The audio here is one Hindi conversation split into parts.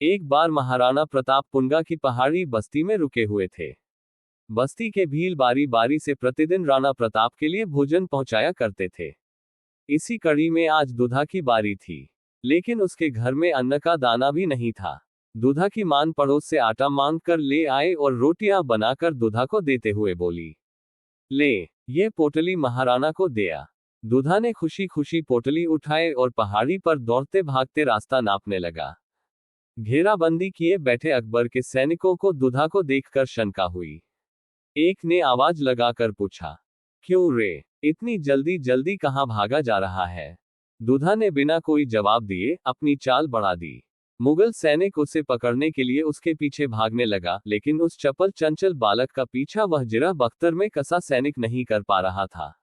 एक बार महाराणा प्रताप पुंगा की पहाड़ी बस्ती में रुके हुए थे। बस्ती के भील बारी बारी से प्रतिदिन राणा प्रताप के लिए भोजन पहुंचाया करते थे। इसी कड़ी में आज दुधा की बारी थी, लेकिन उसके घर में अन्न का दाना भी नहीं था। दुधा की मान पड़ोस से आटा मांग कर ले आए और रोटियां बनाकर दुधा को देते हुए बोली, ले, ये पोटली महाराणा को दिया। दुधा ने खुशी खुशी पोटली उठाए और पहाड़ी पर दौड़ते भागते रास्ता नापने लगा। घेराबंदी किए बैठे अकबर के सैनिकों को दुधा को देखकर शंका हुई। एक ने आवाज लगाकर पूछा, क्यों रे, इतनी जल्दी जल्दी कहाँ भागा जा रहा है? दुधा ने बिना कोई जवाब दिए अपनी चाल बढ़ा दी। मुगल सैनिक उसे पकड़ने के लिए उसके पीछे भागने लगा, लेकिन उस चपल चंचल बालक का पीछा वह जिरा बख्तर में कसा सैनिक नहीं कर पा रहा था।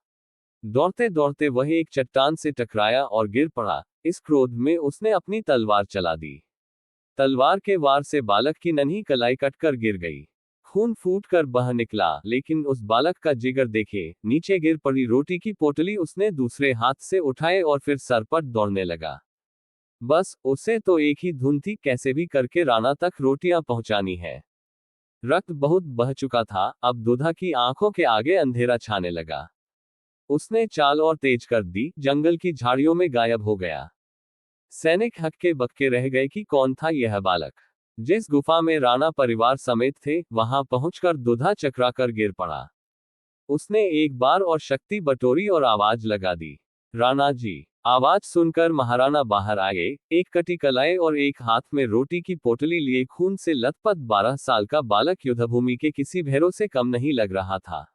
दौड़ते दौड़ते वह एक चट्टान से टकराया और गिर पड़ा। इस क्रोध में उसने अपनी तलवार चला दी। तलवार के वार से बालक की नन्ही कलाई कटकर गिर गई। खून फूटकर बह निकला, लेकिन उस बालक का जिगर देखे, नीचे गिर पड़ी रोटी की पोटली उसने दूसरे हाथ से उठाए और फिर सरपट दौड़ने लगा। बस उसे तो एक ही धुन थी, कैसे भी करके राणा तक रोटियां पहुंचानी है। रक्त बहुत बह चुका था, अब दुधा की आंखों के आगे अंधेरा छाने लगा। उसने चाल और तेज कर दी, जंगल की झाड़ियों में गायब हो गया। सैनिक हक्के बक्के रह गए कि कौन था यह बालक। जिस गुफा में राणा परिवार समेत थे, वहां पहुंचकर दुधा चकराकर गिर पड़ा। उसने एक बार और शक्ति बटोरी और आवाज लगा दी, राणा जी। आवाज सुनकर महाराणा बाहर आए, एक कटी कलाई और एक हाथ में रोटी की पोटली लिए खून से लथपथ 12 साल का बालक युद्धभूमि के किसी भैरव से कम नहीं लग रहा था।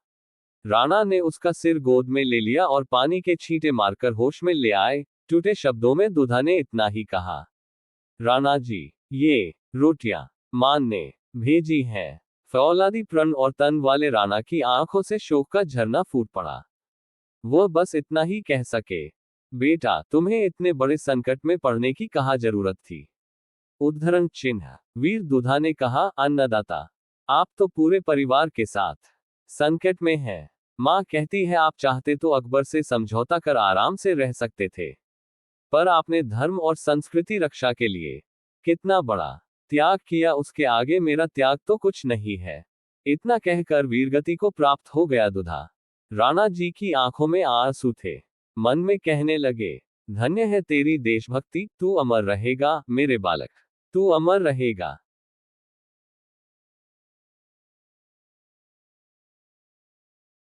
राणा ने उसका सिर गोद में ले लिया और पानी के छींटे मारकर होश में ले आए। टूटे शब्दों में दुधा ने इतना ही कहा, राणा जी, ये रोटियां मान ने भेजी हैं। फौलादी प्रण और तन वाले राणा की आंखों से शोक का झरना फूट पड़ा। वह बस इतना ही कह सके, बेटा, तुम्हें इतने बड़े संकट में पड़ने की कहाँ जरूरत थी? उद्धरण चिन्ह। वीर दुधा ने कहा, अन्नदाता, आप तो पूरे परिवार के साथ संकट में हैं। माँ कहती है आप चाहते तो अकबर से समझौता कर आराम से रह सकते थे, पर आपने धर्म और संस्कृति रक्षा के लिए कितना बड़ा त्याग किया, उसके आगे मेरा त्याग तो कुछ नहीं है। इतना कहकर वीरगति को प्राप्त हो गया दुधा। राणा जी की आंखों में आंसू थे। मन में कहने लगे, धन्य है तेरी देशभक्ति, तू अमर रहेगा मेरे बालक, तू अमर रहेगा।